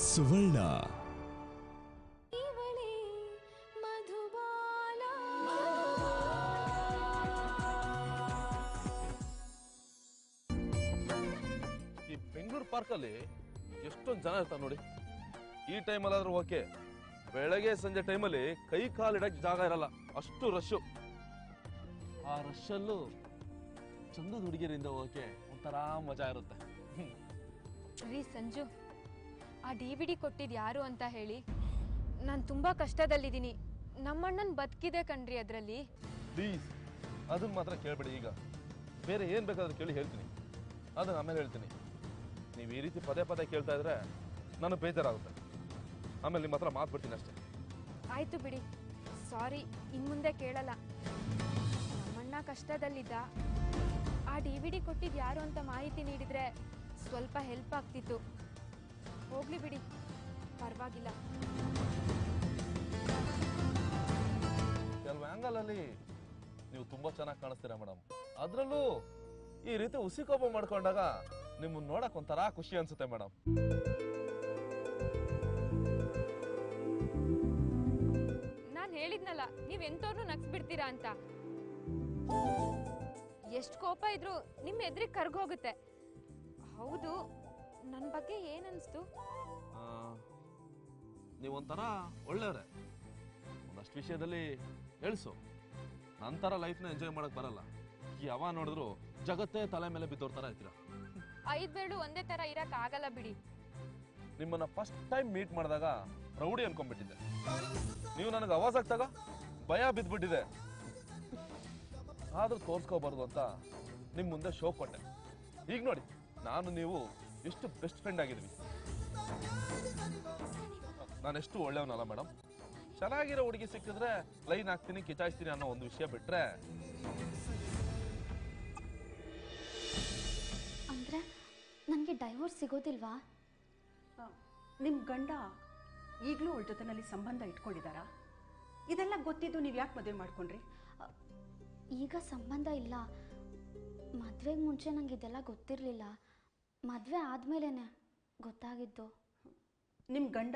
ಸುವರ್ಣ. ಈ ಬೆಂಗಳೂರು ಪಾರ್ಕಲ್ಲಿ ಎಷ್ಟೊಂದು ಜನ ಇರ್ತಾರೆ ನೋಡಿ. ಈ ಟೈಮಲ್ಲಾದ್ರೂ ಓಕೆ, ಬೆಳಗ್ಗೆ ಸಂಜೆ ಟೈಮಲ್ಲಿ ಕೈ ಕಾಲಿಡಕ್ಕೆ ಜಾಗ ಇರಲ್ಲ, ಅಷ್ಟು ರಶ್ಶು. ಆ ರಶ್ಶಲ್ಲೂ ಚಂದದ ಹುಡುಗಿರಿಂದ ಓಕೆ ಒಂಥರ ಮಜಾ ಇರುತ್ತೆ. ರೀ ಸಂಜು, ಆ DVD ಕೊಟ್ಟಿದ್ ಯಾರು ಅಂತ ಹೇಳಿ, ನಾನು ತುಂಬಾ ಕಷ್ಟದಲ್ಲಿದ್ದೀನಿ. ನಮ್ಮಣ್ಣನ್ ಬದುಕಿದೆ ಕಣ್ರಿ ಅದರಲ್ಲಿ. ಪ್ಲೀಸ್ ಅದನ್ನ ಮಾತ್ರ ಕೇಳಬೇಡಿ. ಈಗ ಬೇರೆ ಏನು ಬೇಕಾದ್ರೂ ಕೇಳಿ ಹೇಳ್ತೀನಿ, ಅದನ್ನ ಆಮೇಲೆ ಹೇಳ್ತೀನಿ. ನೀವು ಈ ರೀತಿ ಪದೇ ಪದೇ ಕೇಳ್ತಾ ಇದ್ರೆ ನನಗೆ ಬೇಜಾರಾಗುತ್ತೆ. ಆಮೇಲೆ ನಿಮ್ಮ ಹತ್ರ ಮಾತು ಅಷ್ಟೇ. ಆಯ್ತು ಬಿಡಿ, ಸಾರಿ, ಇನ್ಮುಂದೆ ಕೇಳಲ್ಲ. ನಮ್ಮಣ್ಣ ಕಷ್ಟದಲ್ಲಿದ್ದ, ಆ DVD ಕೊಟ್ಟಿದ್ ಯಾರು ಅಂತ ಮಾಹಿತಿ ನೀಡಿದ್ರೆ ಸ್ವಲ್ಪ ಹೆಲ್ಪ್ ಆಗ್ತಿತ್ತು. ಹೋಗ್ಲಿ ಬಿಡಿ, ಪರವಾಗಿಲ್ಲ. ಕೆಲವು ಆ್ಯಂಗಲಲ್ಲಿ ನೀವು ತುಂಬಾ ಚೆನ್ನಾಗಿ ಕಾಣಿಸ್ತೀರಾ ಮೇಡಮ್. ಅದರಲ್ಲೂ ಈ ರೀತಿ ಉಸಿಕೋಪ ಮಾಡ್ಕೊಂಡಾಗ ನಿಮ್ಮನ್ನ ನೋಡಕ್ ಒಂಥರ ಖುಷಿ ಅನ್ಸುತ್ತೆ ಮೇಡಮ್. ನಾನು ಹೇಳಿದ್ನಲ್ಲ, ನೀವ್ ಎಂತವ್ರನ್ನೂ ನಗ್ಸ್ಬಿಡ್ತೀರಾ ಅಂತ. ಎಷ್ಟು ಕೋಪ ಇದ್ರು ನಿಮ್ಮ ಎದುರಿಗೆ ಕರ್ಗೋಗುತ್ತೆ. ಹೌದು, ನನ್ನ ಬಗ್ಗೆ ಏನನ್ಸ್ತು? ನೀವೊಂಥರ ಒಳ್ಳೆಯವ್ರೆ. ಒಂದಷ್ಟು ವಿಷಯದಲ್ಲಿ ಹೇಳಿಸು. ನಂತರ ಲೈಫ್ನ ಎಂಜಾಯ್ ಮಾಡಕ್ ಬರಲ್ಲ. ಯಾವ ನೋಡಿದ್ರು ಜಗತ್ತೇ ತಲೆ ಮೇಲೆ ಬಿದ್ದೋರ್ ತರ ಇರ್ತೀರ. 5 ಬೇಳು ಒಂದೇ ತರ ಇರಕ್ ಆಗಲ್ಲ ಬಿಡಿ. ನಿಮ್ಮನ್ನ ಫಸ್ಟ್ ಟೈಮ್ ಮೀಟ್ ಮಾಡಿದಾಗ ರೌಡಿ ಅನ್ಕೊಂಡ್ಬಿಟ್ಟಿದ್ದೆ. ನೀವು ನನಗೆ ಅವಾಜ್ ಆಗ್ತಾಗ ಭಯ ಬಿದ್ದ್ಬಿಟ್ಟಿದೆ. ಆದ್ರೂ ತೋರ್ಸ್ಕೋಬಾರ್ದು ಅಂತ ನಿಮ್ ಮುಂದೆ ಶೋ ಕೊಟ್ಟೆ. ಈಗ ನೋಡಿ, ನಾನು ನೀವು ಎಷ್ಟು ಬೆಸ್ಟ್ ಫ್ರೆಂಡ್ ಆಗಿದ್ವಿ. ನಾನೆಷ್ಟು ಒಳ್ಳೆಯವನಲ್ಲ ಮೇಡಮ್. ಚೆನ್ನಾಗಿರೋ ಹುಡುಗಿ ಸಿಕ್ಕಿದ್ರೆ ಲೈನ್ ಹಾಕ್ತೀನಿ, ಕಿಚಾಯಿಸ್ತೀನಿ ಅನ್ನೋ ಒಂದು ವಿಷಯ ಬಿಟ್ರೆ. ಅಂದ್ರೆ ನನಗೆ ಡೈವೋರ್ಸ್ ಸಿಗೋದಿಲ್ವಾ? ನಿಮ್ಮ ಗಂಡ ಈಗಲೂ ಅವಳ ಜೊತೆನಲ್ಲಿ ಸಂಬಂಧ ಇಟ್ಕೊಂಡಿದ್ದಾರಾ? ಇದೆಲ್ಲ ಗೊತ್ತಿದ್ದು ನೀವು ಯಾಕೆ ಮದುವೆ ಮಾಡ್ಕೊಂಡ್ರಿ? ಈಗ ಸಂಬಂಧ ಇಲ್ಲ. ಮದುವೆಗೆ ಮುಂಚೆ ನಂಗೆ ಇದೆಲ್ಲ ಗೊತ್ತಿರಲಿಲ್ಲ. ಮದುವೆ ಆದಮೇಲೆ ಗೊತ್ತಾಗಿದ್ದು. ನಿಮ್ಮ ಗಂಡ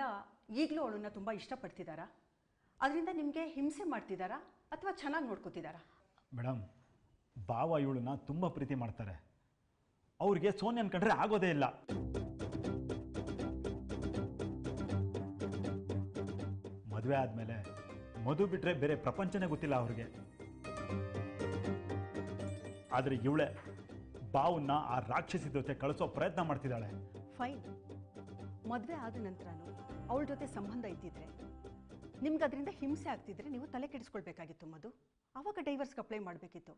ಈಗಲೂ ಅವಳನ್ನ ತುಂಬ ಇಷ್ಟಪಡ್ತಿದ್ದಾರಾ? ಅದರಿಂದ ನಿಮಗೆ ಹಿಂಸೆ ಮಾಡ್ತಿದ್ದಾರಾ ಅಥವಾ ಚೆನ್ನಾಗಿ ನೋಡ್ಕೋತಿದ್ದಾರಾ? ಮೇಡಮ್, ಬಾವ ಇವಳನ್ನ ತುಂಬ ಪ್ರೀತಿ ಮಾಡ್ತಾರೆ. ಅವ್ರಿಗೆ ಸೋನಿ ಅನ್ಕೊಂಡ್ರೆ ಆಗೋದೇ ಇಲ್ಲ. ಮದುವೆ ಆದಮೇಲೆ ಮಧು ಬಿಟ್ಟರೆ ಬೇರೆ ಪ್ರಪಂಚನೇ ಗೊತ್ತಿಲ್ಲ ಅವ್ರಿಗೆ. ಆದರೆ ಇವಳೆ ಬಾವನ್ನ ಆ ರಾಕ್ಷಸಿ ಜೊತೆ ಕಳಿಸೋ ಪ್ರಯತ್ನ ಮಾಡ್ತಿದ್ದಾಳೆ. ಫೈನ್, ಮದುವೆ ಆದ ನಂತರನೂ ಅವಳ ಜೊತೆ ಸಂಬಂಧ ಇದ್ದಿದ್ರೆ, ನಿಮ್ಗೆ ಅದರಿಂದ ಹಿಂಸೆ ಆಗ್ತಿದ್ರೆ ನೀವು ತಲೆ ಕೆಡಿಸ್ಕೊಳ್ಬೇಕಾಗಿತ್ತು ಮಧು. ಆವಾಗ ಡೈವರ್ಸ್ಗೆ ಅಪ್ಲೈ ಮಾಡಬೇಕಿತ್ತು.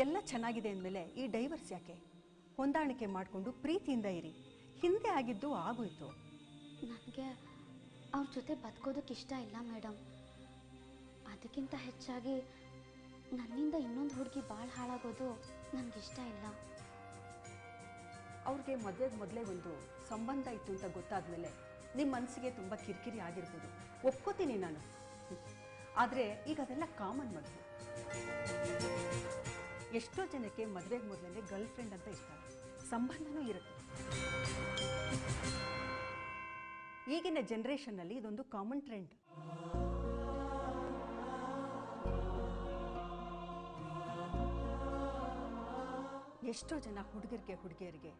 ಎಲ್ಲ ಚೆನ್ನಾಗಿದೆ ಅಂದಮೇಲೆ ಈ ಡೈವರ್ಸ್ ಯಾಕೆ? ಹೊಂದಾಣಿಕೆ ಮಾಡಿಕೊಂಡು ಪ್ರೀತಿಯಿಂದ ಇರಿ. ಹಿಂದೆ ಆಗಿದ್ದು ಆಗೋಯ್ತು. ನನಗೆ ಅವ್ರ ಜೊತೆ ಬದುಕೋದಕ್ಕೆ ಇಷ್ಟ ಇಲ್ಲ ಮೇಡಮ್. ಅದಕ್ಕಿಂತ ಹೆಚ್ಚಾಗಿ ನನ್ನಿಂದ ಇನ್ನೊಂದು ಹುಡುಗಿ ಭಾಳ ಹಾಳಾಗೋದು ನನಗಿಷ್ಟ ಇಲ್ಲ. ಅವ್ರಿಗೆ ಮದುವೆಗೆ ಮೊದಲೇ ಒಂದು ಸಂಬಂಧ ಇತ್ತು ಅಂತ ಗೊತ್ತಾದ್ಮೇಲೆ ನಿಮ್ಮ ಮನಸ್ಸಿಗೆ ತುಂಬ ಕಿರಿಕಿರಿ ಆಗಿರ್ಬೋದು, ಒಪ್ಕೋತೀನಿ ನಾನು. ಆದರೆ ಈಗ ಅದೆಲ್ಲ ಕಾಮನ್ ಮದುವೆ. ಎಷ್ಟೋ ಜನಕ್ಕೆ ಮದುವೆಗೆ ಮೊದಲೇ ಗರ್ಲ್ ಫ್ರೆಂಡ್ ಅಂತ ಇಷ್ಟ, ಸಂಬಂಧನೂ ಇರುತ್ತೆ. ಈಗಿನ ಜನ್ರೇಷನ್ನಲ್ಲಿ ಇದೊಂದು ಕಾಮನ್ ಟ್ರೆಂಡ್. ಎಷ್ಟೋ ಜನ ಹುಡುಗಿಯರಿಗೆ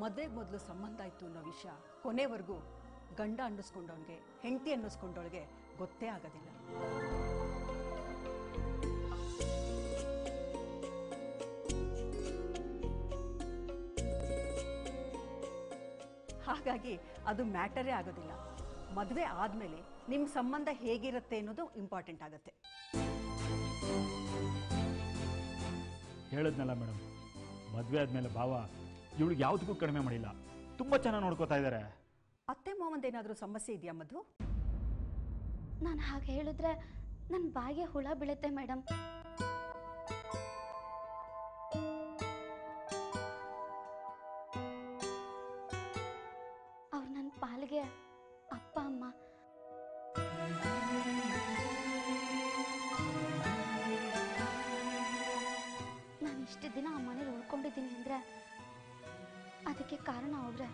ಮದುವೆಗೆ ಮೊದಲು ಸಂಬಂಧ ಇತ್ತು ಅನ್ನೋ ವಿಷಯ ಕೊನೆವರೆಗೂ ಗಂಡ ಅನ್ನಿಸ್ಕೊಂಡವನಿಗೆ, ಹೆಂಡತಿ ಅನ್ನಿಸ್ಕೊಂಡವಳಿಗೆ ಗೊತ್ತೇ ಆಗೋದಿಲ್ಲ. ಹಾಗಾಗಿ ಅದು ಮ್ಯಾಟರೇ ಆಗೋದಿಲ್ಲ. ಮದುವೆ ಆದಮೇಲೆ ನಿಮ್ಮ ಸಂಬಂಧ ಹೇಗಿರುತ್ತೆ ಅನ್ನೋದು ಇಂಪಾರ್ಟೆಂಟ್ ಆಗುತ್ತೆ. ಹೇಳಿದ್ನಲ್ಲ ಮೇಡಮ್, ಮದುವೆ ಆದಮೇಲೆ ಭಾವ ಇವಳಿಗೆ ಯಾವುದಕ್ಕೂ ಕಡಿಮೆ ಮಾಡಿಲ್ಲ. ತುಂಬ ಚೆನ್ನಾಗಿ ನೋಡ್ಕೋತಾ ಇದ್ದಾರೆ. ಅತ್ತೆ ಮಾವಂದೇನಾದರೂ ಸಮಸ್ಯೆ ಇದೆಯಾ ಮಧು? ನಾನು ಹಾಗೆ ಹೇಳಿದ್ರೆ ನನ್ನ ಬಾಯಿಗೆ ಹುಳ ಬೀಳುತ್ತೆ ಮೇಡಮ್. ಅವ್ರು ನನ್ನ ಪಾಲಿಗೆ ಅಪ್ಪ ಅಮ್ಮ. ಮಾಡ್ಕೊಂಡಿದ್ದೀನಿ ಅಂದರೆ ಅದಕ್ಕೆ ಕಾರಣ ಅವ್ರೆ.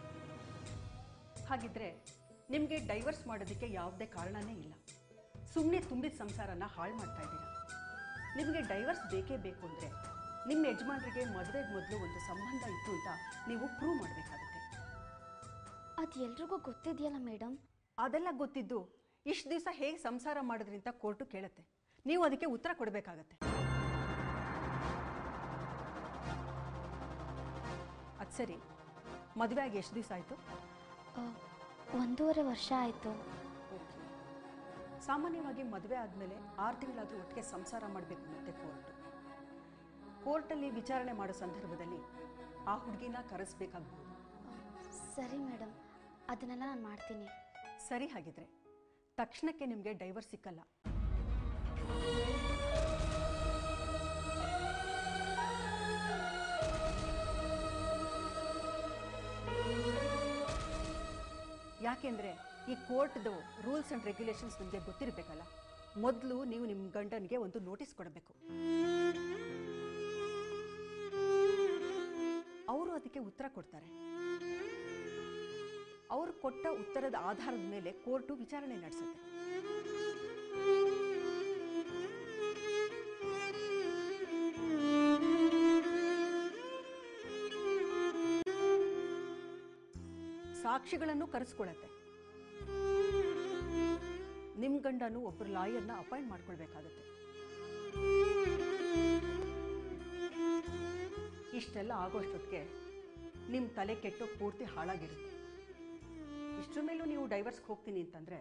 ಹಾಗಿದ್ರೆ ನಿಮಗೆ ಡೈವರ್ಸ್ ಮಾಡೋದಕ್ಕೆ ಯಾವುದೇ ಕಾರಣನೇ ಇಲ್ಲ. ಸುಮ್ಮನೆ ತುಂಬಿದ ಸಂಸಾರನ ಹಾಳು ಮಾಡ್ತಾ ಇದ್ದೀರಾ. ನಿಮಗೆ ಡೈವರ್ಸ್ ಬೇಕೇ ಬೇಕು ಅಂದರೆ ನಿಮ್ಮ ಯಜಮಾನರಿಗೆ ಮದುವೆಗೆ ಮೊದಲು ಒಂದು ಸಂಬಂಧ ಇತ್ತು ಅಂತ ನೀವು ಪ್ರೂವ್ ಮಾಡಬೇಕಾಗುತ್ತೆ. ಅದು ಎಲ್ರಿಗೂ ಗೊತ್ತಿದೆಯಲ್ಲ ಮೇಡಮ್. ಅದೆಲ್ಲ ಗೊತ್ತಿದ್ದು ಇಷ್ಟು ದಿವಸ ಹೇಗೆ ಸಂಸಾರ ಮಾಡಿದ್ರಿಂದ ಕೋರ್ಟು ಕೇಳುತ್ತೆ. ನೀವು ಅದಕ್ಕೆ ಉತ್ತರ ಕೊಡಬೇಕಾಗತ್ತೆ. ಅದು ಸರಿ, ಮದುವೆ ಆಗಿ ಎಷ್ಟು ದಿವಸ ಆಯಿತು? 1.5 ವರ್ಷ ಆಯಿತು. ಓಕೆ. ಸಾಮಾನ್ಯವಾಗಿ ಮದುವೆ ಆದಮೇಲೆ 6 ತಿಂಗಳಾದರೂ ಒಟ್ಟಿಗೆ ಸಂಸಾರ ಮಾಡಬೇಕು ಮತ್ತೆ ಕೋರ್ಟಲ್ಲಿ ವಿಚಾರಣೆ ಮಾಡೋ ಸಂದರ್ಭದಲ್ಲಿ ಆ ಹುಡುಗಿನ ಕರೆಸ್ಬೇಕಾಗ್ಬೋದು. ಸರಿ ಮೇಡಮ್, ಅದನ್ನೆಲ್ಲ ನಾನು ಮಾಡ್ತೀನಿ. ಸರಿ, ಹಾಗಿದ್ರೆ ತಕ್ಷಣಕ್ಕೆ ನಿಮಗೆ ಡೈವರ್ಸ್ ಸಿಕ್ಕಲ್ಲ. ಯಾಕೆಂದರೆ ಈ ಕೋರ್ಟ್ದು ರೂಲ್ಸ್ ಆ್ಯಂಡ್ ರೆಗ್ಯುಲೇಷನ್ಸ್ ನಿಮಗೆ ಗೊತ್ತಿರಬೇಕಲ್ಲ. ಮೊದಲು ನೀವು ನಿಮ್ಮ ಗಂಡನಿಗೆ ಒಂದು ನೋಟಿಸ್ ಕೊಡಬೇಕು. ಅವರು ಅದಕ್ಕೆ ಉತ್ತರ ಕೊಡ್ತಾರೆ. ಅವರು ಕೊಟ್ಟ ಉತ್ತರದ ಆಧಾರದ ಮೇಲೆ ಕೋರ್ಟು ವಿಚಾರಣೆ ನಡೆಸುತ್ತೆ. ಸಾಕ್ಷಿಗಳನ್ನು ಕರೆಸ್ಕೊಳ್ಳುತ್ತೆ. ನಿಮ್ಮ ಗಂಡನು ಒಬ್ಬರು ಲಾಯರ್ನ ಅಪಾಯಿಂಟ್ ಮಾಡ್ಕೊಳ್ಬೇಕಾಗತ್ತೆ. ಇಷ್ಟೆಲ್ಲ ಆಗೋಷ್ಟೊತ್ತಿಗೆ ನಿಮ್ಮ ತಲೆ ಕೆಟ್ಟು ಪೂರ್ತಿ ಹಾಳಾಗಿರುತ್ತೆ. ಇಷ್ಟರ ಮೇಲೂ ನೀವು ಡೈವರ್ಸ್ಗೆ ಹೋಗ್ತೀನಿ ಅಂತಂದರೆ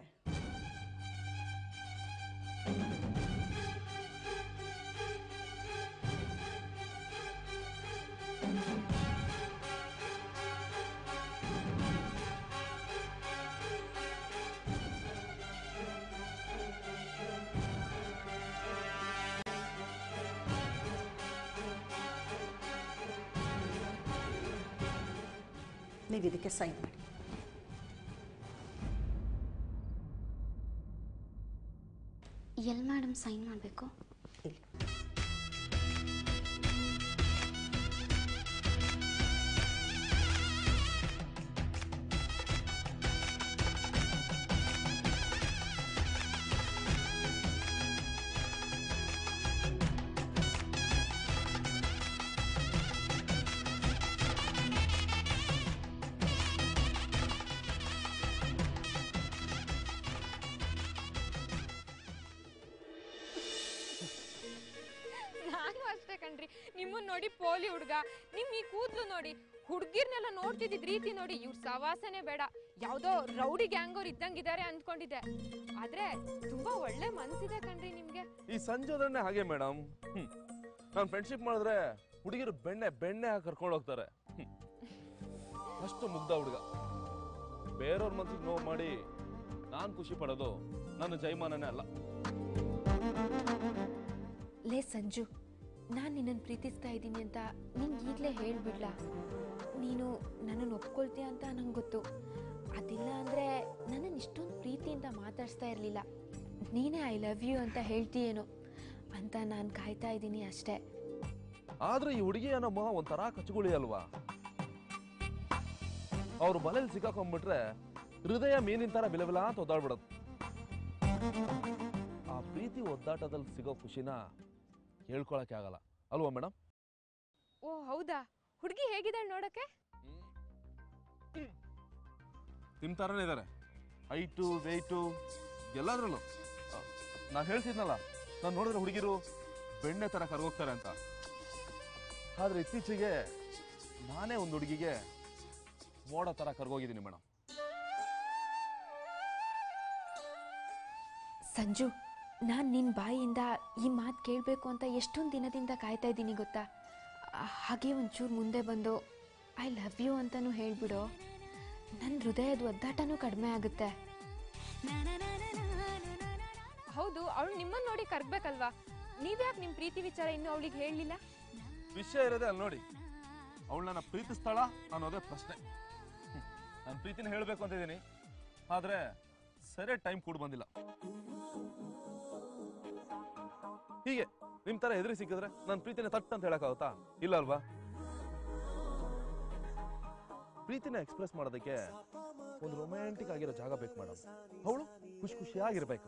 ನೀವು ಇದಕ್ಕೆ ಸೈನ್ ಮಾಡಿ. ಎಲ್ಲಿ ಮೇಡಮ್ ಸೈನ್ ಮಾಡಬೇಕು? ಇಲ್ಲಿ. ನಾನು ಅಷ್ಟೇ ಕಣ್ರಿ, ನಿಮ್ಮನ್ನ ನೋಡಿ ಪೋಲಿ ಹುಡುಗ, ನಿಮ್ ಈ ಕೂದ್ಲು ನೋಡಿ, ಹುಡ್ಗಿರ್ನೆಲ್ಲ ನೋಡ್ತಿದ್ದಿದ್ ರೀತಿ ನೋಡಿ ಇವ್ರ ಸವಾಸನೆ ಬೇಡ, ಯಾವ್ದೋ ರೌಡಿ ಗ್ಯಾಂಗೋರ್ ಇದ್ದಂಗಿದ್ದಾರೆ ಅಂದ್ಕೊಂಡಿದ್ದೆ. ಆದ್ರೆ ತುಂಬಾ ಒಳ್ಳೆ ಮನ್ಸಿದೆ ಕಣ್ರಿ ನಿಮ್ಗೆ. ಈ ಸಂಜೋದನ್ನೇ ಹಾಗೆ ಮೇಡಮ್. ನಾನು ಫ್ರೆಂಡ್ಶಿಪ್ ಮಾಡಿದ್ರೆ ಹುಡುಗಿರು ಬೆಣ್ಣೆ ಹಾಕಿ ಕರ್ಕೊಂಡು ಹೋಗ್ತಾರೆ. ಅಷ್ಟು ಮುಗ್ಧ ಹುಡುಗ. ಬೇರೆಯವ್ರ ಮನ್ಸಿಗೆ ನೋವು ಮಾಡಿ ನಾನು ಖುಷಿ ಪಡೋದು ನನ್ನ ಜೈಮಾನನೇ ಅಲ್ಲ. ಲೇ ಸಂಜು, ನಾನು ನಿನ್ನನ್ನು ಪ್ರೀತಿಸ್ತಾ ಇದ್ದೀನಿ ಅಂತ ನಿಂಗೆ ಈಗಲೇ ಹೇಳ್ಬಿಡ್ಲಾ? ನೀನು ನನ್ನನ್ನು ಒಪ್ಕೊಳ್ತೀಯ ಅಂತ ನಂಗೆ ಗೊತ್ತು. ಅದಿಲ್ಲ ಅಂದರೆ ನನ್ನನ್ನು ಇಷ್ಟೊಂದು ಪ್ರೀತಿಯಿಂದ ಮಾತಾಡಿಸ್ತಾ ಇರಲಿಲ್ಲ. ನೀನೇ ಐ ಲವ್ ಯು ಅಂತ ಹೇಳ್ತೀಯೇನೋ ಅಂತ ನಾನು ಕಾಯ್ತಾ ಇದ್ದೀನಿ ಅಷ್ಟೇ. ಆದ್ರೆ ಈ ಹುಡುಗಿ ಅನ್ನೋ ಮೊಹ ಒಂಥರ ಕಚ್ಚುಗುಳಿ ಅಲ್ವಾ? ಅವ್ರು ಬಲೆಯಲ್ಲಿ ಸಿಕ್ಕಾಕೊಂಡ್ಬಿಟ್ರೆ ಹೃದಯ ಮೀನಿನ ತರ ಬಿಲಬಿಲ ಅಂತ ಒದ್ದಾಡ್ಬಿಡೋದು. ಆ ಪ್ರೀತಿ ಒದ್ದಾಟದಲ್ಲಿ ಸಿಗೋ ಖುಷಿನ ಹೇಳ್ಕೊಳಕ್ಕೆ ಆಗಲ್ಲ ಅಲ್ವಾ ಮೇಡಮ್? ಓ ಹೌದಾ? ಹುಡುಗಿ ಹೇಗಿದ್ದಾಳೆ ನೋಡಕ್ಕೆ? ನಿಮ್ ತರನೇ ಇದಾರೆ, ಹೈಟು ವೆಯ್ಟು ಎಲ್ಲದ್ರಲ್ಲೂ. ನಾನು ಹೇಳ್ತಿದ್ನಲ್ಲ, ನಾನು ನೋಡಿದ್ರೆ ಹುಡುಗಿರು ಬೆಣ್ಣೆ ತರ ಕರ್ಗೋಗ್ತಾರೆ ಅಂತ. ಆದ್ರೆ ಇತ್ತೀಚೆಗೆ ನಾನೇ ಒಂದು ಹುಡುಗಿಗೆ ಮೋಡ ತರ ಕರ್ಗೋಗಿದ್ದೀನಿ ಮೇಡಮ್. ಸಂಜು, ನಾನು ನಿನ್ನ ಬಾಯಿಯಿಂದ ಈ ಮಾತು ಕೇಳಬೇಕು ಅಂತ ಎಷ್ಟೊಂದು ದಿನದಿಂದ ಕಾಯ್ತಾ ಇದ್ದೀನಿ ಗೊತ್ತಾ? ಹಾಗೆ ಒಂಚೂರು ಮುಂದೆ ಬಂದು ಐ ಲವ್ ಯು ಅಂತಲೂ ಹೇಳ್ಬಿಡು. ನನ್ನ ಹೃದಯದ ಒದ್ದಾಟನೂ ಕಡಿಮೆ ಆಗುತ್ತೆ. ಹೌದು, ಅವಳು ನಿಮ್ಮನ್ನು ನೋಡಿ ಕರ್ಗಬೇಕಲ್ವಾ? ನೀವ್ಯಾಕೆ ನಿಮ್ಮ ಪ್ರೀತಿ ವಿಚಾರ ಇನ್ನೂ ಅವಳಿಗೆ ಹೇಳಲಿಲ್ಲ? ವಿಷಯ ಇರೋದೇ ಅಲ್ಲಿ ನೋಡಿ. ಅವಳು ನನ್ನ ಪ್ರೀತಿಸ್ತಾಳ ಅನ್ನೋದೇ ಪ್ರಶ್ನೆ. ನಾನು ಪ್ರೀತಿನ ಹೇಳಬೇಕು ಅಂತಿದ್ದೀನಿ, ಆದ್ರೆ ಸರಿಯಾದ ಟೈಮ್ ಕೂಡ ಬಂದಿಲ್ಲ. ಹೀಗೆ ನಿಮ್ ತರ ಎದುರಿ ಸಿಕ್ಕಿದ್ರೆ ನನ್ನ ಪ್ರೀತಿನ ತಟ್ ಅಂತ ಹೇಳಕ್ಕಾಗುತ್ತಾ? ಇಲ್ಲ ಅಲ್ವಾ? ಪ್ರೀತಿನ ಎಕ್ಸ್ಪ್ರೆಸ್ ಮಾಡೋದಕ್ಕೆ ಒಂದು ರೊಮ್ಯಾಂಟಿಕ್ ಆಗಿರೋ ಜಾಗ ಬೇಕು ಮೇಡಮ್. ಅವಳು ಖುಷಿಯಾಗಿರ್ಬೇಕು.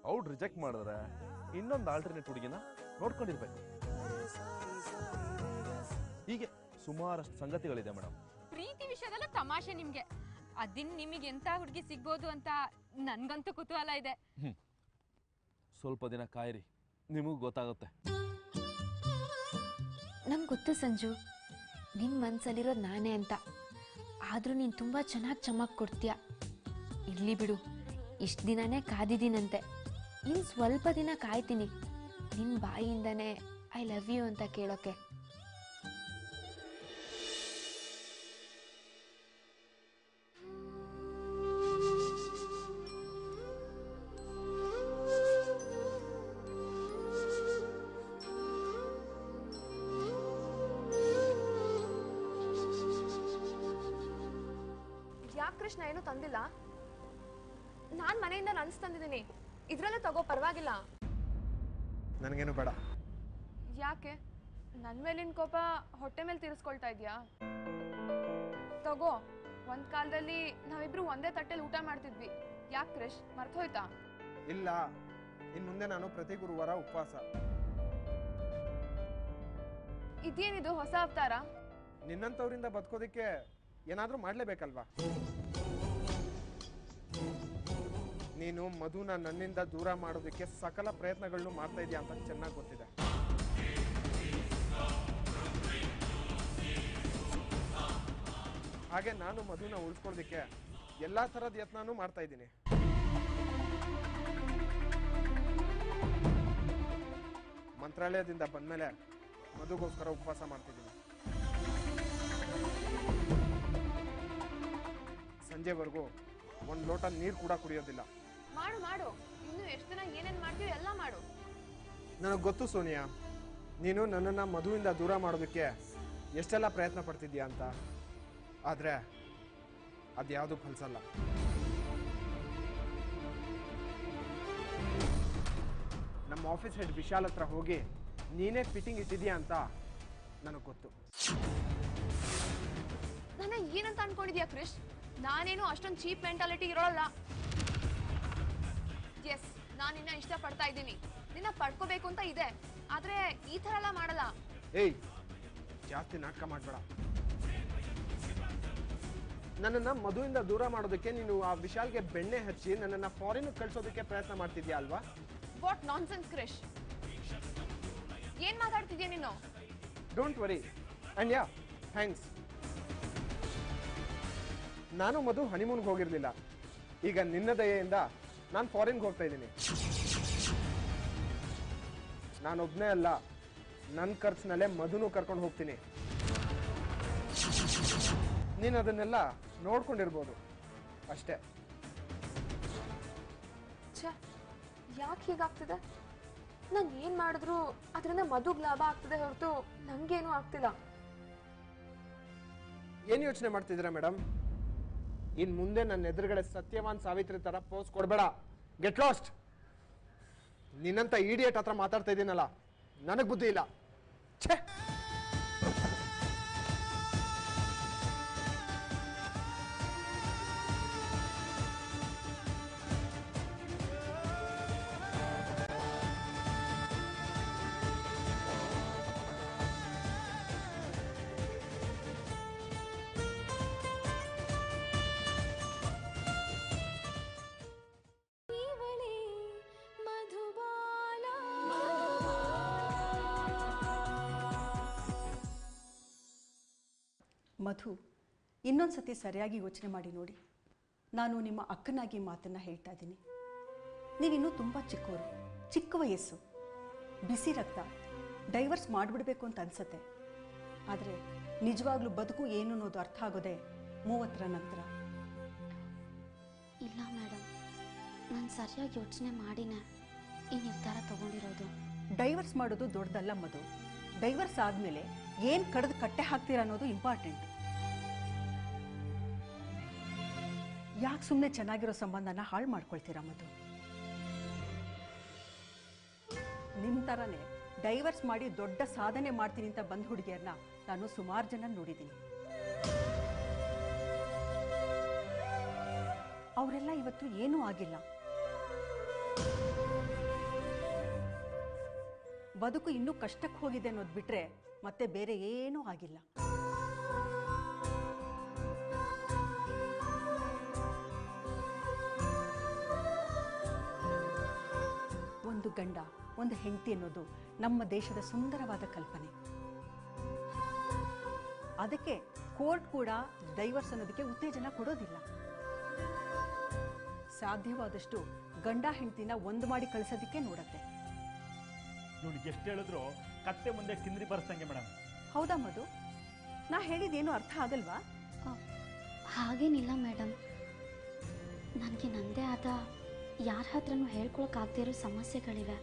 ಅವ್ಳು ರಿಜೆಕ್ಟ್ ಮಾಡಿದ್ರೆ ಇನ್ನೊಂದು ಆಲ್ಟರ್ನೇಟ್ ಹುಡುಗಿನ ನೋಡ್ಕೊಂಡಿರ್ಬೇಕು. ಹೀಗೆ ಸುಮಾರಷ್ಟು ಸಂಗತಿಗಳಿದೆ ಮೇಡಮ್. ಪ್ರೀತಿ ವಿಷಯದಲ್ಲ ತಮಾಷೆ ನಿಮ್ಗೆ. ಅದಿನ್ ನಿಮಗೆ ಎಂತ ಹುಡುಗಿ ಸಿಗ್ಬೋದು ಅಂತ ನನ್ಗಂತೂ ಕುತೂಹಲ ಇದೆ. ಸ್ವಲ್ಪ ದಿನ ಕಾಯಿರಿ, ನಿಮಗೂ ಗೊತ್ತಾಗುತ್ತೆ. ನಂಗೆ ಗೊತ್ತು ಸಂಜು, ನಿನ್ನ ಮನಸ್ಸಲ್ಲಿರೋದು ನಾನೇ ಅಂತ. ಆದರೂ ನೀನು ತುಂಬ ಚೆನ್ನಾಗಿ ಚಮಕ್ ಕೊಡ್ತೀಯ. ಇರಲಿ ಬಿಡು, ಇಷ್ಟು ದಿನನೇ ಕಾದಿದ್ದೀನಂತೆ. ಇನ್ನು ಸ್ವಲ್ಪ ದಿನ ಕಾಯ್ತೀನಿ ನಿನ್ನ ಬಾಯಿಯಿಂದನೇ ಐ ಲವ್ ಯು ಅಂತ ಕೇಳೋಕ್ಕೆ. ಯಾಕೆ ಕೃಷ್ಣ ಏನು ತಂದಿಲ್ಲ? ನಾನು ಮನೆಯಿಂದ ಲಂಚ್ ತಂದಿದ್ದೀನಿ, ಇದ್ರಲ್ಲೇ ತಗೋ, ಪರವಾಗಿಲ್ಲ. ನನಗೇನು ಬೇಡ. ಯಾಕೆ ನನ್ನ ಮೇಲಿನ ಕೋಪ ಹೊಟ್ಟೆ ಮೇಲೆ ತೀರಿಸ್ಕೊಳ್ತಾ ಇದೆಯಾ? ತಗೋ, ಒಂದು ಕಾಲದಲ್ಲಿ ನಾವಿಬ್ರು ಒಂದೇ ತಟ್ಟೆಲಿ ಊಟ ಮಾಡ್ತಿದ್ವಿ. ಯಾಕೆ ಕ್ರಿಶ್, ಮರ್ತೋಯ್ತಾ? ಇಲ್ಲ, ಇನ್ನು ಮುಂದೆ ನಾನು ಪ್ರತಿ ಗುರುವಾರ ಉಪವಾಸ. ಇದೇನಿದು ಹೊಸ ಅವತಾರ? ನಿನ್ನಂಥವ್ರಿಂದ ಬದುಕೋದಕ್ಕೆ ಏನಾದರೂ ಮಾಡಲೇಬೇಕಲ್ವಾ? ನೀನು ಮಧುನ ನನ್ನಿಂದ ದೂರ ಮಾಡೋದಕ್ಕೆ ಸಕಲ ಪ್ರಯತ್ನಗಳನ್ನು ಮಾಡ್ತಾ ಇದೀಯ ಅಂತ ಚೆನ್ನಾಗಿ ಗೊತ್ತಿದೆ. ಹಾಗೆ ನಾನು ಮಧುನ ಉಳಿಸ್ಕೊಳ್ಳೋದಕ್ಕೆ ಎಲ್ಲ ಥರದ ಯತ್ನನೂ ಮಾಡ್ತಾ ಇದ್ದೀನಿ. ಮಂತ್ರಾಲಯದಿಂದ ಬಂದಮೇಲೆ ಮಧುಗೋಸ್ಕರ ಉಪವಾಸ ಮಾಡ್ತಿದ್ದೀನಿ. ಸಂಜೆವರೆಗೂ ಒಂದು ಲೋಟ ನೀರು ಕೂಡ ಕುಡಿಯೋದಿಲ್ಲ. ಮಾಡು ಮಾಡು, ಇನ್ನು ಎಷ್ಟು ದಿನ ಏನೇನು ಮಾಡ್ತೀವಿ ಎಲ್ಲ ಮಾಡು. ನನಗೆ ಗೊತ್ತು ಸೋನಿಯಾ, ನೀನು ನನ್ನನ್ನು ಮಧುವಿಂದ ದೂರ ಮಾಡೋದಕ್ಕೆ ಎಷ್ಟೆಲ್ಲ ಪ್ರಯತ್ನ ಪಡ್ತಿದ್ಯಾ ಅಂತ. ಆದರೆ ಅದ್ಯಾವುದು ಫಲಿಸಲ್ಲ. ನಮ್ಮ ಆಫೀಸ್ ಹೆಡ್ ವಿಶಾಲ್ ಹತ್ರ ಹೋಗಿ ನೀನೇ ಫಿಟ್ಟಿಂಗ್ ಇಟ್ಟಿದ್ಯಾ ಅಂತ ನನಗೆ ಗೊತ್ತು. ನನ್ನ ಏನಂತ ಅನ್ಕೊಂಡಿದ್ಯಾ ಕ್ರಿಶ್? ನಾನೇನು ಅಷ್ಟೊಂದು ಚೀಪ್ ಮೆಂಟಾಲಿಟಿ ಇರೋಲ್ಲ. ಎಸ್, ನಾನು ನಿನ್ನ ಇಷ್ಟಪಡ್ತಾ ಇದ್ದೀನಿ, ನಿನ್ನ ಪಡ್ಕೋಬೇಕು ಅಂತ ಇದೆ. ಆದ್ರೆ ಈ ಥರ ಎಲ್ಲ ಮಾಡಲ್ಲ. ಏಯ್, ಜಾಸ್ತಿ ನಾಟಕ ಮಾಡಬೇಡ. ನನ್ನನ್ನು ಮಧುವಿಂದ ದೂರ ಮಾಡೋದಕ್ಕೆ ನೀನು ಆ ವಿಶಾಲ್ಗೆ ಬೆಣ್ಣೆ ಹಚ್ಚಿ ನನ್ನನ್ನು ಫಾರಿನ್ ಕಳಿಸೋದಕ್ಕೆ ಪ್ರಯತ್ನ ಮಾಡ್ತಿದ್ಯಾ ಅಲ್ವಾ? ವಾಟ್ ನಾನ್ಸೆನ್ಸ್ ಕ್ರಿಶ್, ಏನ್ ಮಾತಾಡ್ತಿದ್ಯಾ ನೀನು? Don't worry, and yeah, thanks. ನಾನು ಮಧು ಹನಿಮೂನ್ಗೆ ಹೋಗಿರಲಿಲ್ಲ. ಈಗ ನಿನ್ನ ದಯೆಯಿಂದ ನಾನು ಫಾರಿನ್ಗೆ ಹೋಗ್ತಾ ಇದ್ದೀನಿ. ನಾನೊಬ್ಬನೇ ಅಲ್ಲ, ನನ್ನ ಖರ್ಚಿನಲ್ಲೇ ಮಧುನು ಕರ್ಕೊಂಡು ಹೋಗ್ತೀನಿ. ನೀನು ಅದನ್ನೆಲ್ಲ ನೋಡ್ಕೊಂಡಿರ್ಬೋದು ಅಷ್ಟೇ. ಛೇ, ಯಾಕೆ ಹೀಗಾಗ್ತಿದೆ? ನಾನು ಏನು ಮಾಡಿದ್ರು ಅದರಿಂದ ಮಧುಗ್ ಲಾಭ ಆಗ್ತದೆ ಹೊರತು ನನಗೇನು ಆಗ್ತಿಲ್ಲ. ಏನು ಯೋಚನೆ ಮಾಡ್ತಿದ್ದೀರಾ ಮೇಡಮ್? ಇನ್ನು ಮುಂದೆ ನನ್ನ ಎದುರುಗಡೆ ಸತ್ಯವಾನ್ ಸಾವಿತ್ರಿ ಥರ ಪೋಸ್ ಕೊಡಬೇಡ. Get lost. ನಿನ್ನಂಥ ಈಡಿಯಟ್ ಹತ್ರ ಮಾತಾಡ್ತಾ ಇದ್ದೀನಲ್ಲ, ನನಗೆ ಬುದ್ಧಿ ಇಲ್ಲ. ಛೇ, ಮಧು, ಇನ್ನೊಂದು ಸತಿ ಸರಿಯಾಗಿ ಯೋಚನೆ ಮಾಡಿ ನೋಡಿ. ನಾನು ನಿಮ್ಮ ಅಕ್ಕನಾಗಿ ಮಾತನ್ನು ಹೇಳ್ತಾ ಇದ್ದೀನಿ. ನೀವಿನ್ನೂ ತುಂಬ ಚಿಕ್ಕವರು, ಚಿಕ್ಕ ವಯಸ್ಸು, ಬಿಸಿ ರಕ್ತ. ಡೈವರ್ಸ್ ಮಾಡಿಬಿಡ್ಬೇಕು ಅಂತ ಅನಿಸುತ್ತೆ. ಆದರೆ ನಿಜವಾಗ್ಲೂ ಬದುಕು ಏನು ಅನ್ನೋದು ಅರ್ಥ ಆಗೋದೆ 30ರ ನಂತರ. ಇಲ್ಲ ಮೇಡಮ್, ನಾನು ಸರಿಯಾಗಿ ಯೋಚನೆ ಮಾಡಿನೇ ಈ ನಿರ್ಧಾರ ತಗೊಂಡಿರೋದು. ಡೈವರ್ಸ್ ಮಾಡೋದು ದೊಡ್ಡದಲ್ಲ ಮಧು. ಡೈವರ್ಸ್ ಆದಮೇಲೆ ಏನು ಕಡ್ದು ಕಟ್ಟೆ ಹಾಕ್ತೀರಾ ಅನ್ನೋದು ಇಂಪಾರ್ಟೆಂಟ್. ಯಾಕೆ ಸುಮ್ಮನೆ ಚೆನ್ನಾಗಿರೋ ಸಂಬಂಧನ ಹಾಳು ಮಾಡ್ಕೊಳ್ತೀರಾ ಮಧು? ನಿಮ್ಮ ಥರನೇ ಡೈವರ್ಸ್ ಮಾಡಿ ದೊಡ್ಡ ಸಾಧನೆ ಮಾಡ್ತೀನಿ ಅಂತ ಬಂದ ಹುಡುಗಿಯರನ್ನ ನಾನು ಸುಮಾರು ಜನ ನೋಡಿದ್ದೀನಿ. ಅವರೆಲ್ಲ ಇವತ್ತು ಏನೂ ಆಗಿಲ್ಲ. ಬದುಕು ಇನ್ನೂ ಕಷ್ಟಕ್ಕೆ ಹೋಗಿದೆ ಅನ್ನೋದು ಬಿಟ್ರೆ ಮತ್ತೆ ಬೇರೆ ಏನೂ ಆಗಿಲ್ಲ. ಒಂದು ಗಂಡ ಒಂದು ಹೆಂಡತಿ ಅನ್ನೋದು ನಮ್ಮ ದೇಶದ ಸುಂದರವಾದ ಕಲ್ಪನೆ. ಅದಕ್ಕೆ ಕೋರ್ಟ್ ಕೂಡ ಡೈವರ್ಸ್ ಅನ್ನೋದಕ್ಕೆ ಉತ್ತೇಜನ ಕೊಡೋದಿಲ್ಲ. ಸಾಧ್ಯವಾದಷ್ಟು ಗಂಡ ಹೆಂಡತಿನ ಒಂದು ಮಾಡಿ ಕಳಿಸೋದಕ್ಕೆ ನೋಡತ್ತೆ. ಇವಳಿಗೆ ಎಷ್ಟು ಹೇಳಿದ್ರು ಕತ್ತೆ ಮುಂದೆ ಕಿಂದ್ರಿ ಬರ್ಸ್ದಂಗೆ ಮೇಡಮ್. ಹೌದಾ ಮಧು? ನಾ ಹೇಳಿದೇನು ಅರ್ಥ ಆಗಲ್ವಾ? ಹಾಗೇನಿಲ್ಲ ಮೇಡಮ್, ನನಗೆ ನನ್ನದೇ ಆದ ಯಾರ ಹತ್ರನೂ ಹೇಳ್ಕೊಳಕ್ಕಾಗದೇ ಇರೋ ಸಮಸ್ಯೆಗಳಿವೆ.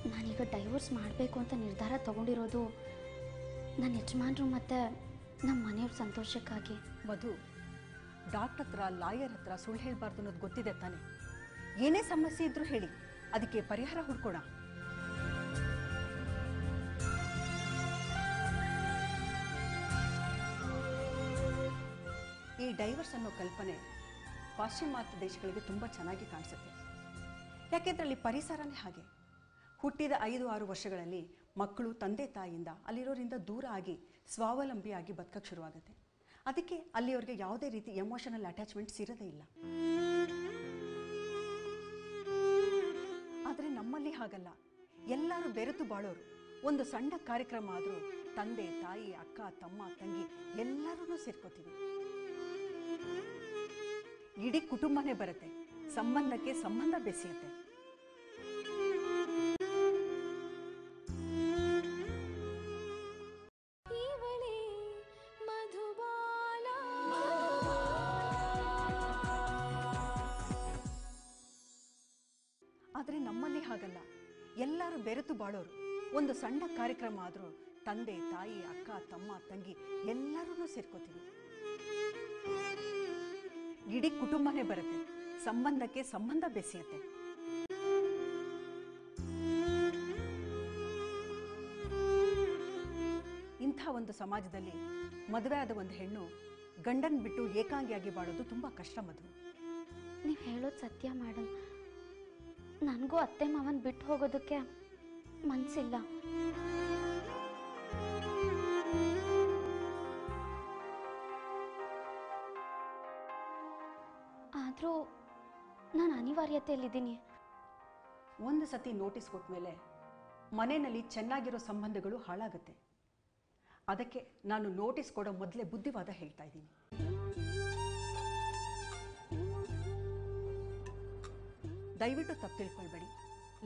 ನಾನೀಗ ಡೈವೋರ್ಸ್ ಮಾಡಬೇಕು ಅಂತ ನಿರ್ಧಾರ ತಗೊಂಡಿರೋದು ನನ್ನ ಯಜಮಾನ್ರು ಮತ್ತು ನಮ್ಮ ಮನೆಯವ್ರ ಸಂತೋಷಕ್ಕಾಗಿ. ಮಧು, ಡಾಕ್ಟರ್ ಹತ್ರ ಲಾಯರ್ ಹತ್ರ ಸುಳ್ಳು ಹೇಳಬಾರ್ದು ಅನ್ನೋದು ಗೊತ್ತಿದೆ ತಾನೆ? ಏನೇ ಸಮಸ್ಯೆ ಇದ್ರೂ ಹೇಳಿ, ಅದಕ್ಕೆ ಪರಿಹಾರ ಹುಡ್ಕೋಣ. ಈ ಡೈವರ್ಸ್ ಅನ್ನೋ ಕಲ್ಪನೆ ಪಾಶ್ಚಿಮಾತ್ಯ ದೇಶಗಳಿಗೆ ತುಂಬ ಚೆನ್ನಾಗಿ ಕಾಣಿಸುತ್ತೆ. ಯಾಕೆಂದ್ರೆ ಅಲ್ಲಿ ಪರಿಸರನೇ ಹಾಗೆ. ಹುಟ್ಟಿದ 5-6 ವರ್ಷಗಳಲ್ಲಿ ಮಕ್ಕಳು ತಂದೆ ತಾಯಿಯಿಂದ ಅಲ್ಲಿರೋರಿಂದ ದೂರ ಆಗಿ ಸ್ವಾವಲಂಬಿಯಾಗಿ ಬದುಕಕ್ಕೆ ಶುರುವಾಗುತ್ತೆ. ಅದಕ್ಕೆ ಅಲ್ಲಿಯವ್ರಿಗೆ ಯಾವುದೇ ರೀತಿ ಎಮೋಷನಲ್ ಅಟ್ಯಾಚ್ಮೆಂಟ್ಸ್ ಇರೋದೇ ಇಲ್ಲ. ಆದರೆ ನಮ್ಮಲ್ಲಿ ಹಾಗಲ್ಲ. ಎಲ್ಲರೂ ಬೆರೆತು ಬಾಳೋರು. ಒಂದು ಸಣ್ಣ ಕಾರ್ಯಕ್ರಮ ಆದರೂ ತಂದೆ ತಾಯಿ ಅಕ್ಕ ತಮ್ಮ ತಂಗಿ ಎಲ್ಲರೂ ಸೇರ್ಕೋತೀವಿ. ಇಡೀ ಕುಟುಂಬನೇ ಬರುತ್ತೆ. ಸಂಬಂಧಕ್ಕೆ ಸಂಬಂಧ ಬೆಸೆಯುತ್ತೆ. ಆದರೆ ನಮ್ಮಲ್ಲಿ ಹಾಗಲ್ಲ. ಎಲ್ಲರೂ ಬೆರೆತು ಬಾಳೋರು. ಒಂದು ಸಣ್ಣ ಕಾರ್ಯಕ್ರಮ ಆದರೂ ತಂದೆ ತಾಯಿ ಅಕ್ಕ ತಮ್ಮ ತಂಗಿ ಎಲ್ಲರೂ ಸೇರ್ಕೋತೀವಿ. ಇಡೀ ಕುಟುಂಬನೇ ಬರುತ್ತೆ. ಸಂಬಂಧಕ್ಕೆ ಸಂಬಂಧ ಬೆಸೆಯುತ್ತೆ. ಇಂಥ ಒಂದು ಸಮಾಜದಲ್ಲಿ ಮದುವೆ ಆದ ಒಂದು ಹೆಣ್ಣು ಗಂಡನ್ ಬಿಟ್ಟು ಏಕಾಂಗಿಯಾಗಿ ಬಾಳೋದು ತುಂಬಾ ಕಷ್ಟ ಮಧು. ನೀವು ಹೇಳೋದು ಸತ್ಯ ಮೇಡಮ್. ನನಗೂ ಅತ್ತೆ ಮಾವನ್ ಬಿಟ್ಟು ಹೋಗೋದಕ್ಕೆ ಮನಸ್ಸಿಲ್ಲ. ಆದರೂ ನಾನು ಅನಿವಾರ್ಯತೆಯಲ್ಲಿದ್ದೀನಿ. ಒಂದು ಸತಿ ನೋಟಿಸ್ ಕೊಟ್ಟ ಮೇಲೆ ಮನೆಯಲ್ಲಿ ಚೆನ್ನಾಗಿರೋ ಸಂಬಂಧಗಳು ಹಾಳಾಗುತ್ತೆ. ಅದಕ್ಕೆ ನಾನು ನೋಟಿಸ್ ಕೊಡೋ ಮೊದಲೇ ಬುದ್ಧಿವಾದ ಹೇಳ್ತಾ ಇದ್ದೀನಿ. ದಯವಿಟ್ಟು ತಪ್ಪು ತಿಳ್ಕೊಳ್ಬೇಡಿ.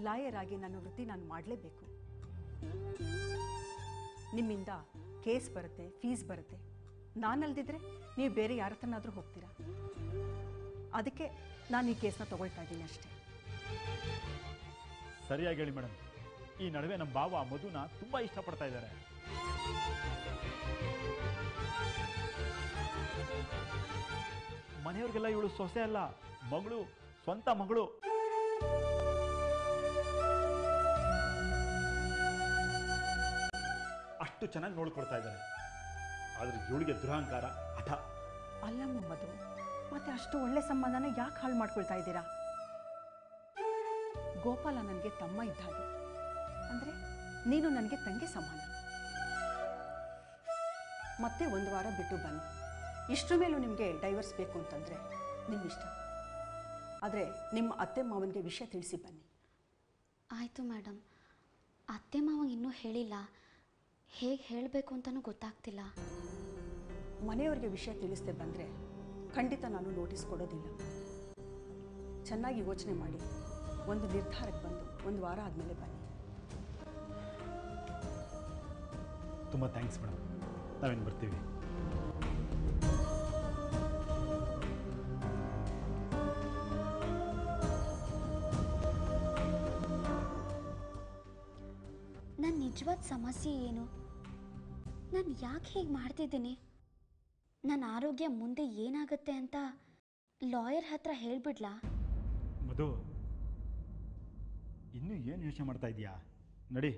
ಲಾಯರ್ ಆಗಿ ನನ್ನ ವೃತ್ತಿ ನಾನು ಮಾಡಲೇಬೇಕು. ನಿಮ್ಮಿಂದ ಕೇಸ್ ಬರುತ್ತೆ, ಫೀಸ್ ಬರುತ್ತೆ. ನಾನಲ್ದಿದ್ರೆ ನೀವು ಬೇರೆ ಯಾರ ಹತ್ರನಾದರೂ ಹೋಗ್ತೀರಾ. ಅದಕ್ಕೆ ನಾನು ಈ ಕೇಸ್ನ ತಗೊಳ್ತಾ ಇದ್ದೀನಿ ಅಷ್ಟೇ. ಸರಿಯಾಗಿ ಹೇಳಿ ಮೇಡಮ್. ಈ ನಡುವೆ ನಮ್ಮ ಬಾವ ಮಧುನ ತುಂಬ ಇಷ್ಟಪಡ್ತಾ ಇದ್ದಾರೆ. ಮನೆಯವ್ರಿಗೆಲ್ಲ ಇವಳು ಸೊಸೆ ಅಲ್ಲ, ಮಗಳು, ಸ್ವಂತ ಮಗಳು. ಅಷ್ಟು ಚೆನ್ನಾಗಿ ನೋಡ್ಕೊಳ್ತಾ ಇದ್ದಾರೆ. ಆದ್ರೆ ಇವಳಿಗೆ ದುರಹಂಕಾರ, ಹಠ. ಅಲ್ಲಮ್ಮ ಮಧು, ಮತ್ತೆ ಅಷ್ಟು ಒಳ್ಳೆ ಸಂಬಂಧನ ಯಾಕೆ ಹಾಳು ಮಾಡ್ಕೊಳ್ತಾ ಇದ್ದೀರಾ? ಗೋಪಾಲ ನನಗೆ ತಮ್ಮ ಇದ್ದ ಹಾಗೆ. ಅಂದರೆ ನೀನು ನನಗೆ ತಂಗಿ ಸಮಾನ. ಮತ್ತೆ 1 ವಾರ ಬಿಟ್ಟು ಬನ್ನಿ. ಇಷ್ಟರ ಮೇಲೂ ನಿಮಗೆ ಡೈವರ್ಸ್ ಬೇಕು ಅಂತಂದರೆ ನಿಮ್ಮಿಷ್ಟ. ಆದರೆ ನಿಮ್ಮ ಅತ್ತೆ ಮಾವನಿಗೆ ವಿಷಯ ತಿಳಿಸಿ ಬನ್ನಿ. ಆಯಿತು ಮೇಡಮ್. ಅತ್ತೆ ಮಾವ ಇನ್ನೂ ಹೇಳಿಲ್ಲ. ಹೇಗೆ ಹೇಳಬೇಕು ಅಂತಲೂ ಗೊತ್ತಾಗ್ತಿಲ್ಲ. ಮನೆಯವರಿಗೆ ವಿಷಯ ತಿಳಿಸದೆ ಬಂದರೆ ಖಂಡಿತ ನಾನು ನೋಟಿಸ್ ಕೊಡೋದಿಲ್ಲ. ಚೆನ್ನಾಗಿ ಯೋಚನೆ ಮಾಡಿ ಒಂದು ನಿರ್ಧಾರಕ್ಕೆ ಬಂದು 1 ವಾರ ಆದಮೇಲೆ ಬನ್ನಿ. ತುಂಬ ಥ್ಯಾಂಕ್ಸ್ ಮೇಡಮ್. ನಾವೇನು ಬರ್ತೀವಿ. ನನ್ನ ನಿಜವಾದ ಸಮಸ್ಯೆ ಏನು? ನಾನು ಯಾಕೆ ಹೀಗೆ ಮಾಡ್ತಿದ್ದೀನಿ? ನನ್ನ ಆರೋಗ್ಯ ಮುಂದೆ ಏನಾಗುತ್ತೆ ಅಂತ ಲಾಯರ್ ಹತ್ರ ಹೇಳ್ಬಿಡ್ಲಾ? ಮಧು, ಇನ್ನೂ ಏನು ಯೋಚನೆ ಮಾಡ್ತಾ ಇದೀಯಾ? ನಡಿ.